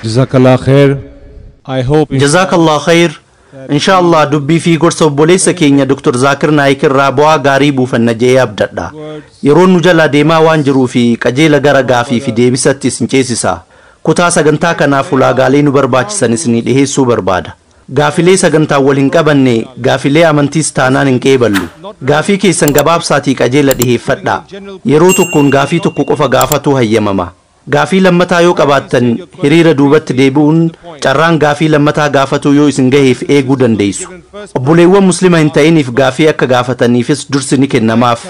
Jazakallah khair. I hope Jazakallah khair. Inshallah dubbii fi gorsa obboleessa keenya Dr. Zakir Naik irraa bu'aa gaarii buufanna jee abdadha. Yeroo nu jala deemaa waan jiruu fi qajeela gara gaafii fi deebisatti isin ceesisa. Kutaa sagantaa kanaaf ulaagaalee nu barbaachisan isinii dhiheessuu barbaada. Gaafilee sagantaa wal hin qabanne gaafilee amantiis taanaan hin qeeballu. Gaafii keessan gabaabsaatii qajeela dhiheeffadhaa. Yeroo tokkoon gaafii tokko qofa gaafatu hayyamama. Gaafii lammataa yoo qabaattan hiriira duubatti deebi'uun carraan gaafii lammataa gaafatu yoo isin gaheef eeguu dandeessu. Obboleewwan muslima hin ta'iniif gaafii akka gaafataniifis dursi ni kennamaaf.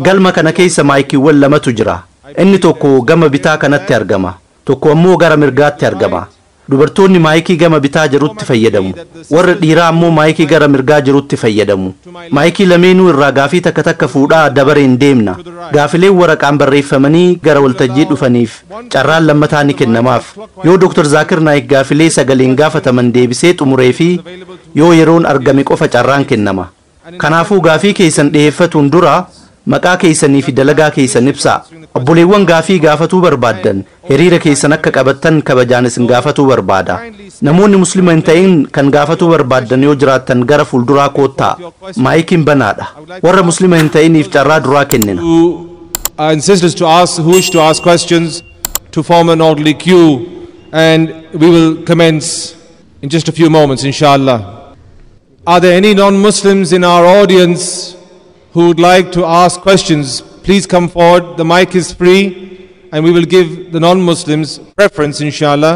Galma kana keessa maayikiiwwan lamatu jira. Inni tokko gama bitaa kanatti argama. Tokko ammoo gara mirgaatti argama. Dubartoonni maayikii gama bitaa jirutti fayyadamu. Warra dhiiraa ammoo maayikii gara mirgaa jirutti fayyadamu. Maayikii lameenuu irraa gaafii takka takka fuudhaa dabareen deemna. Gaafileen waraqaan barreeffamanii gara waltajjii dhufaniif carraan lammataa ni kennamaaf. Yoo Dr. Zakir Naik gaafilee sagaleen gaafataman deebisee xumuree fi yoo yeroon argame qofa carraan kennama. Kanaafuu gaafii keessan dhiheeffatuun dura maqaa keessanii fi dalagaa keessan ibsaa. Obboleewwan gaafii gaafatuu barbaaddan hiriira keessan akka qabattan kabajaan isin gaafatuu barbaada. Namoonni muslima hin ta'in kan gaafatuu barbaaddan yoo jiraattan gara fuulduraa koottaa. Maayikiin banaadha. Warra muslima hin ta'iniif carraa duraa kennina. Sisters to ask who wish to ask questions to form an orderly queue, and we will commence in just a few moments, inshallah. Are there any non-Muslims in our audience who would like to ask questions? Please come forward. The mic is free and we will give the non-Muslims preference, inshallah.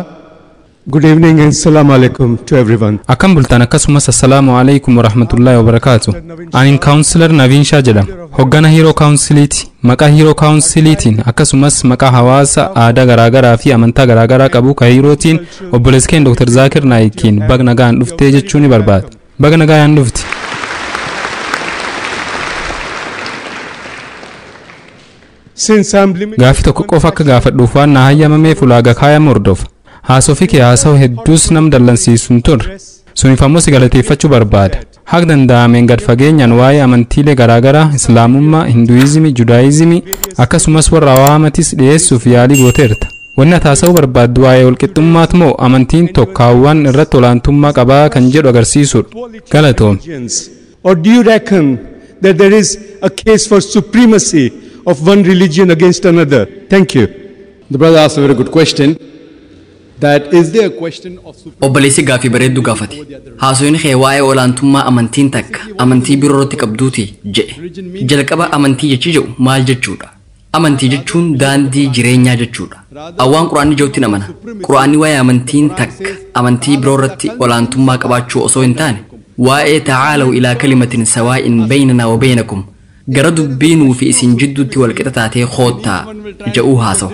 Good evening and assalamu alaikum to everyone. Akkam bultaan akkasumas assalamu alaikum wa rahmatullahi wa barakatuh. Anin Councillor Naveen Shah jedhama. Hoggana Hero Counciliti. Maqaa Hero Councilitiin akkasumas maqaa hawaasa aadaa garaagaraa fi amantaa garaagaraa qabu ka Herootiin obboleessa keenya Dr. Zakir Naikiin baga nagaan dhuftee jechuu ni barbaada. Baga nagaan dhufti. Gaafii tokko qofa akka gaafadhuuf waan na hayyamameef ulaagaa kaayama hordofa. Haasofii kee haasa'u hedduus nam dallansiisuun turre. Suniif ammoo si galateeffachuu barbaada. Haga danda'ameen gad fageenyaan waa'ee amantiilee garaagaraa Islaamummaa, Hinduizimii, Judaayizimii akkasumas warra awaamatis dhiyeessuuf yaalii gooteerta. Wanni ati haasa'uu barbaaddu waa'ee walqixxummaati moo amantiin tokkaawwan irratti olaantummaa qabaa kan jedhu agarsiisudha. Galatoom. Or do you reckon that there is a case for supremacy of one religion against another? Thank you. The brother asked a very good question. That is there a question of obboleessi gaafii bareedduu gaafate. Haasawni kee waa'ee olaantummaa amantiin takka amantii biroo irratti qabduuti jedhe. Jalqaba amantii jechi jedhu maal jechuudha? Amantii jechuun daandii jireenyaa jechuudha. Awwaan Quraanni jedhutti amana. Quraanni waa'ee amantiin takka amantii biroo irratti olaantummaa qabaachuu osoo hin taane waa'ee ta'aalaw ilaa kalimatin sawaa'in baynanaa wa baynakum gara dubbiinuu fi isin jidduutti walqixa taatee koottaa jedhuu haasawa.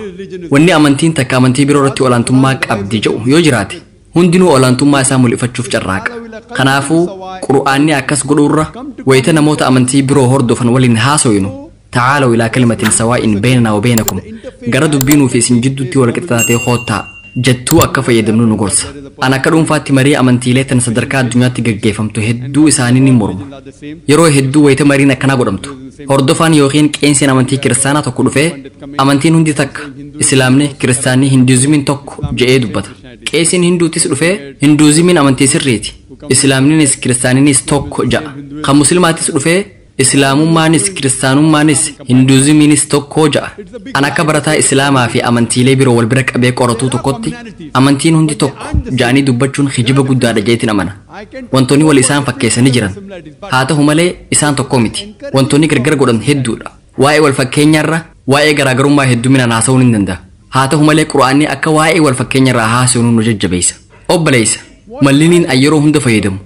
Wanni amantiin takka amantii biroo irratti olaantummaa qabdi jedhu yoo jiraate hundinuu olaantummaa isaa mul'ifachuuf carraaqa. Kanaafuu Qur'aanni akkas godhuurra wayita namoota amantii biroo hordofan waliin haasawinu ta'aalaw ilaa kalimatin sawaa'in baynanaa wa baynakum gara dubbiinuu fi isin jidduutti walqixa taatee koottaa jettuu akka fayyadamnu nu gorsa. An akka dhuunfaatti marii amantiilee tan sadarkaa addunyaatti gaggeeffamtu hedduu isaanii ni morma. Yeroo hedduu wayita mariin akkanaa godhamtu hordofaan yookiin qeensiin amantii kiristaanaa tokko dhufee amantiin hundi takka Islaamni, Kiristaanni, Hinduuzimiin tokko jedhee dubbata. Qeesiin Hinduutis dhufee Hinduuzimiin amantii sirriiti, Islaamniinis Kiristaaniinis tokko ja'a. Kan Muslimaatis dhufee Islaamummaanis Kiristaanummaanis Hinduuzimiinis tokko ja'a. An akka barataa Islaamaa fi amantiilee biroo wal bira qabee qoratuu tokkotti amantiin hundi tokko ja'anii dubbachuun hijiba guddaadha jeetiin amana. Wantoonni wal isaan fakkeessanii jiran. Haa ta'u malee isaan tokko miti. Wantoonni gargar godhan hedduudha. Waa'ee wal fakkeenyaarra waa'ee garaagarummaa hedduminaan haasa'uun hin danda'a. Haa ta'u malee Qur'aanni akka waa'ee wal fakkeenyaarraa haasa'uun nu jajjabeessa. Obboleessa malliniin yeroo hunda fayyadamu.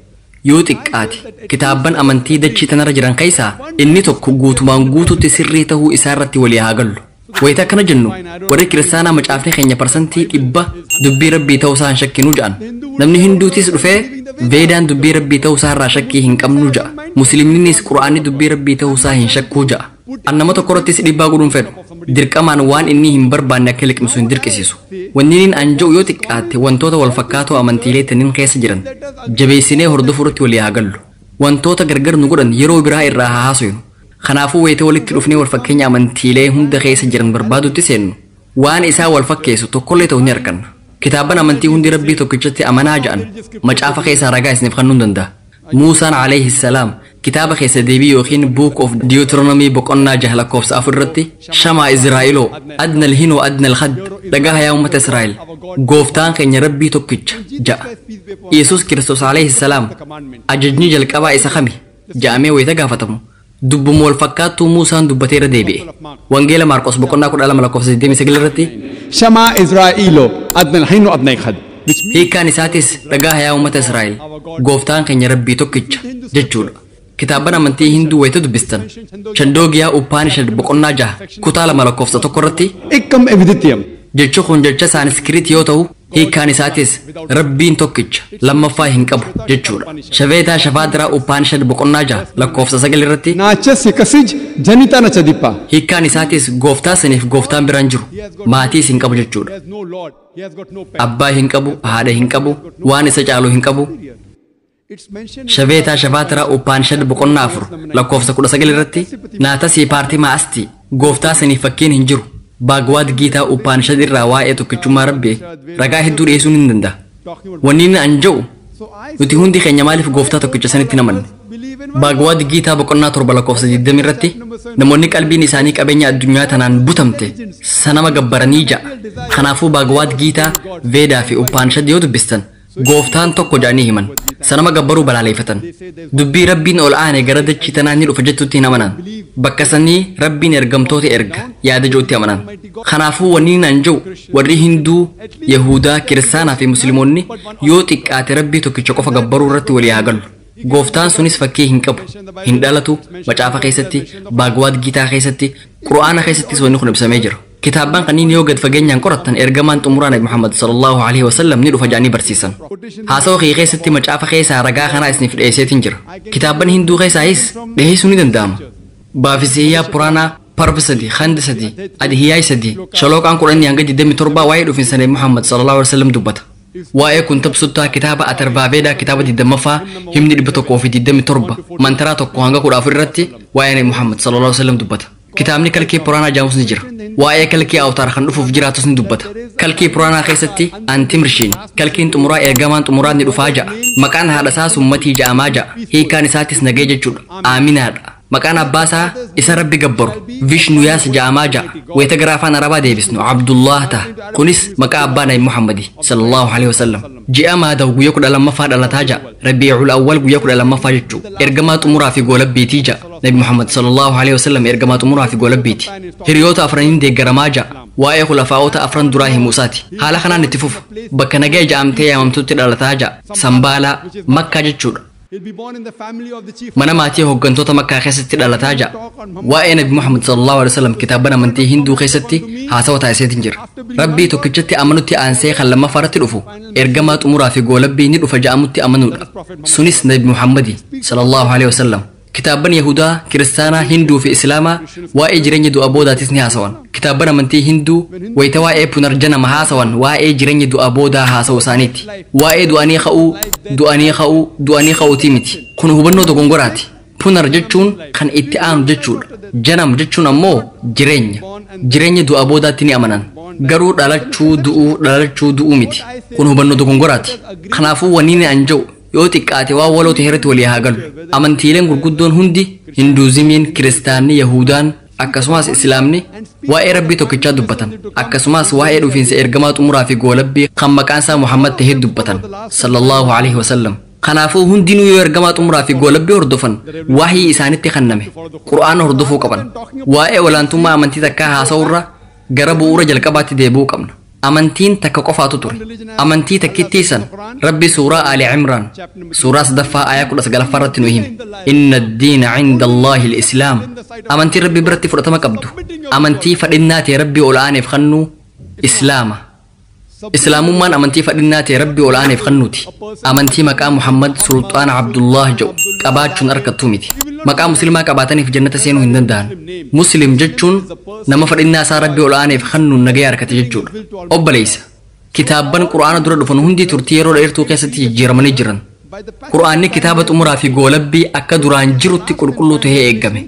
Yoo xiqqaate kitaabban amantii dachii tanarra jiran keessaa inni tokko guutumaan guutuutti sirrii ta'uu isaa irratti walii haa gallu. Wayita akkana jennu warri kiristaanaa macaafni keenya parsantii 100 dubbii rabbii ta'uu isaa hin shakkinu jedhan. Namni Hinduutis dhufee Veedaan dubbii rabbii ta'uu isaa irraa shakkii hin qabnu ja'a. Musliimnis Qur'aanni dubbii rabbii ta'uu isaa hin shakkuu ja'a. An nama tokko irrattis dhiibbaa godhuun fedhu. Dirqamaan waan inni hin barbaanne akka liqimsu hin dirqisiisu. Wanni inni anja'u yoo xiqqaate wantoota wal fakkaatoo amantiilee tanniin keessa jiran jabeessinee hordofuu irratti walii haa gallu. Wantoota gargar nu godhan yeroo biraa irraa haa haasofnu. Kanaafuu wayita walitti dhufnee wal fakkeenya amantiilee hunda keessa jiran barbaadutti seennu waan isaa wal fakkeessu tokkollee ta'uu ni arganna. Kitaaban amantii hundi rabbii tokkichatti amanaa ja'an macaafa keessaa ragaa isiniif kennuu danda'a. Muusaan alayhi salaam kitaaba keessa deebii yookiin Book of Deuteronomy boqonnaa 6 lakkoofsa 4 irratti shamaa Izraa'iloo adna alhin wa adna alkhad dhagaa yaa ummata Israa'el gooftaan keenya rabbii tokkicha ja'a. Yesus Kiristoos alayhi salaam ajajni jalqabaa isa kami ja'amee wayita gaafatamu dubbuma wal fakkaattuu Muusaan dubbateera deebi'e. Wangeela Maarqos boqonnaa 12 lakkoofsa 29 irratti Shama Israa'iloo adna alhin wa adna alkhad. hiikkaan isaatis dhagaa yaa ummata Israa'el gooftaan keenya rabbii tokkicha jechuudha. Kitaaban amantii hinduu wayita dubbistan Chandogyaa Upanishad boqonnaa 6 kutaa 2 lakkoofsa 1 irratti Ikkam eviditiyam. jechi kun jecha Sanskrit yoo ta'u hiikkaan isaatis rabbiin tokkicha lammaffaa hin qabu jechuudha. Shaveetaa Shafaadiraa Upanishad boqonnaa 6 lakkoofsa 9 irratti Naacha sikasij janita nacha dippa. hiikkaan isaatis gooftaa saniif gooftaan biraan jiru maatiis hin qabu jechuudha. He has no lord. He has got no parent. Abbaa hin qabu, haadha hin qabu, waan isa caalu hin qabu. It's mentioned Shaveetaa Shafaatiraa Upanishad boqonnaa 4 lakkoofsa 19 irratti naatasii paartii maa'asti gooftaa saniif fakkiin hin jiru. Baagwaad Giitaa Upanishad irraa waa'ee tokkichummaa rabbii ragaa hedduu dhiyeessuun hin danda'a. Wanni inni an jedhu nuti hundi keenya maaliif gooftaa tokkicha sanitti namanne? Baagwaad Giitaa boqonnaa 7 lakkoofsa 20 irratti namoonni qalbiin isaanii qabeenya addunyaa tanaan butamte sanama gabbaranii ja'a. Kanaafuu Baagwaad Giitaa Veedaa fi Upanishad yoo dubbistan gooftaan tokko jedhanii himan sanama gabbaruu balaaleeffatan. Dubbii rabbiin ol aane gara dachii tanaa ni dhufa jettutti hin amanan. Bakka sanii rabbiin ergamtoota erga yaada jedhutti amanan. Kanaafuu wanni nan jedhu warri Hinduu, Yahudaa, Kiristaanaa fi Musliimoonni yoo xiqqaate rabbii tokkicha qofa gabbaruu irratti walii haa galu. Gooftaan sunis fakkii hin qabu, hin dhalatu, macaafa keessatti, Baagwaad Giitaa keessatti, Qura'aana keessattis wanni kun ibsamee jira. Kitaabban kanneen yoo gad fageenyaan qorattan ergamaan xumuraa Nabi Muhammad sallallahu alaihi wasallam ni dhufa jedhanii barsiisan. Haasawaa kee keessatti macaafa keessaa ragaa kanaa isiniif dhiyeesseetiin jira. Kitaabban Hinduu keessaayis dhiyeessuu ni danda'ama. Baafisiyyaa Puraanaa Parba 3, Khandi 3, Adhiyaay 3, Shalooqaan 10 hanga 27 waa'ee dhufiinsa Nabi Muhammad sallallahu alaihi wasallam dubbata. Waa'ee kun tabsuttaa kitaaba Atarbaaveedaa kitaaba 20ffaa himni 127 mantaraa 1 hanga 14 irratti waa'ee Nabi Muhammad sallallahu alaihi wasallam dubbata. Kitaabni Kalkii Puraanaa jaamus ni jira. Waa'ee Kalkii Awtaar kan dhufuuf jiraatus ni dubbata. Kalkii Puraanaa keessatti Antimrshiin kalkiin xumuraa ergamaan xumuraa ni dhufaa ja'a. Maqaan haadhasaa Summatii ja'amaa ja'a. Hiikaan isaatis nagee jechuudha. Aaminaadha. Maqaan abbaasaa isa rabbi gabbaru Vishnuyaas ja'amaa ja'a. Wayita gara afaan Arabaa deebisnu Abdullah ta'a. Kunis maqaa abbaa Nabi Muhammadi sallallahu alaihi wasallam. Ji'a Maadaw guyyaa 12ffaa dhalataa ja'a. Rabiicul Awwal guyyaa 12ffaa jechuudha. Ergamaa xumuraa fi goolabbiitii ja'a. Nabi Muhammad sallallahu alaihi wasallam ergamaa xumuraa fi goolabbiiti. Hiriyoota afraniin deeggaramaa ja'a. Waa'ee khulafaa'oota afran duraa himuusaati. Haala kanaan itti fufu. Bakka nagaa ja'amtee yaamamtutti dhalataa ja'a. Sambaalaa Makkaa jechuudha. he'll be born in the family of the chief. Mana maatii hooggantoota Makkaa keessatti dhalataa ja'a. Waa'ee Nabi Muhammad sallallahu alaihi wasallam kitaaban amantii Hinduu keessatti haasawa taasiseetiin jira. Rabbii tokkichatti amanutti aansee kan lammaffaarratti dhufu ergamaa xumuraa fi goolabbii ni dhufa ja'amutti amanuudha. Sunis Nabi Muhammadi sallallahu alaihi wasallam. Kitaaban Yahudaa, Kiristaanaa, Hinduu fi Islaamaa waa'ee jireenya du'a boodaatis ni haasawan. Kitaaban amantii Hinduu wayita waa'ee punarjanama haasawan waa'ee jireenya du'a boodaa haasawu isaaniiti. Waa'ee du'anii ka'uutii miti. Kun hubannoo dogongoraati. Punar jechuun kan itti aanu jechuudha. Janam jechuun ammoo jireenya du'a boodaatti ni amanan. Garuu dhalachuu du'uu miti. Kun hubannoo dogongoraati. Kanaafuu wanni ni anja'u yoo xiqqaate waan waloota heerratti walii haa galu. Amantiileen gurguddoon hundi Hinduuzimiin, Kiristaanni, Yahudaan akkasumas Islaamni waa'ee rabbii tokkichaa dubbatan. Akkasumas waa'ee dhufiinsa ergamaa xumuraa fi goolabbii kan maqaan isaa Muhammad tahee dubbatan sallallahu alaihi wasallam. Kanaafuu hundinuu yoo ergamaa xumuraa fi goolabbii hordofan waahii isaanitti kenname Qur'aana hordofuu qaban. Waa'ee olaantummaa amantii takkaa haasa'urra gara bu'uura jalqabaatti deebi'uu qabna. Amantiin takka qofaatu ture. Amantii takkittii san Rabbi suuraa Ali Imraan suuraa 9ffaa ayaa 19ffaa irratti nu hime. Inna ad-diina 'inda Allahi al-Islaam. Amantiin Rabbi biratti fudhatama qabdu. Amantii fadhinnaa ta'e Rabbi ol aaneef kennu Islaama. Islaamummaan amantii fadhinnaa ta'e Rabbi ol aaneef kennuuti. Amantii maqaa Muhammad Sultaan Abdullah jedhu qabaachuun arkattuu miti. Maqaa musliimaa qabaataniif jannata seenuu hin danda'an. Muslim jechuun nama fadhinnaa isaa Rabbi ol aaneef kennuun nagaya harkate jechuudha. Obboleessa. Kitaabban Qur'aana dura dhufan hundi turtii yeroo dheertuu keessatti jijjiiramanii jiran. Qur'aanni kitaaba xumuraa fi goolabbii akka duraan jirutti qulqulluu tahee eeggame.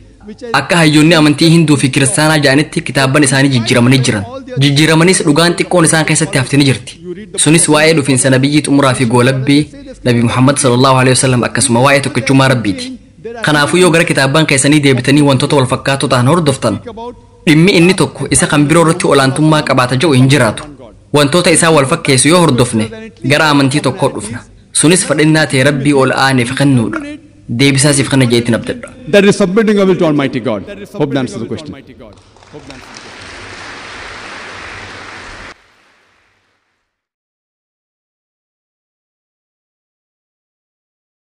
Akka hayyoonni amantii Hinduu fi Kiristaanaa jedhanitti kitaabban isaanii jijjiiramanii jiran. jijjiiramanis dhugaan xiqqoon isaan keessatti hafte ni jirti sunis waa'ee dhufiinsa nabiyyi xumuraa fi goolabbii nabi Muhammad sallallahu alaihi wasallam akkasuma waa'ee tokkichummaa rabbiiti kanaafuu yoo gara kitaabban keessanii deebitanii wantoota wal fakkaatoo ta'an hordoftan dhimmi inni tokko isa kan biroo irratti olaantummaa qabaata jedhu hin jiraatu wantoota isaa wal fakkeessu yoo hordofne gara amantii tokkoo dhufna sunis fadhinnaa ta'e rabbii ol aaneef kennuudha deebisaasiif kana jeetiin abdadha That is submitting our will to Almighty God. Hope that answers the question.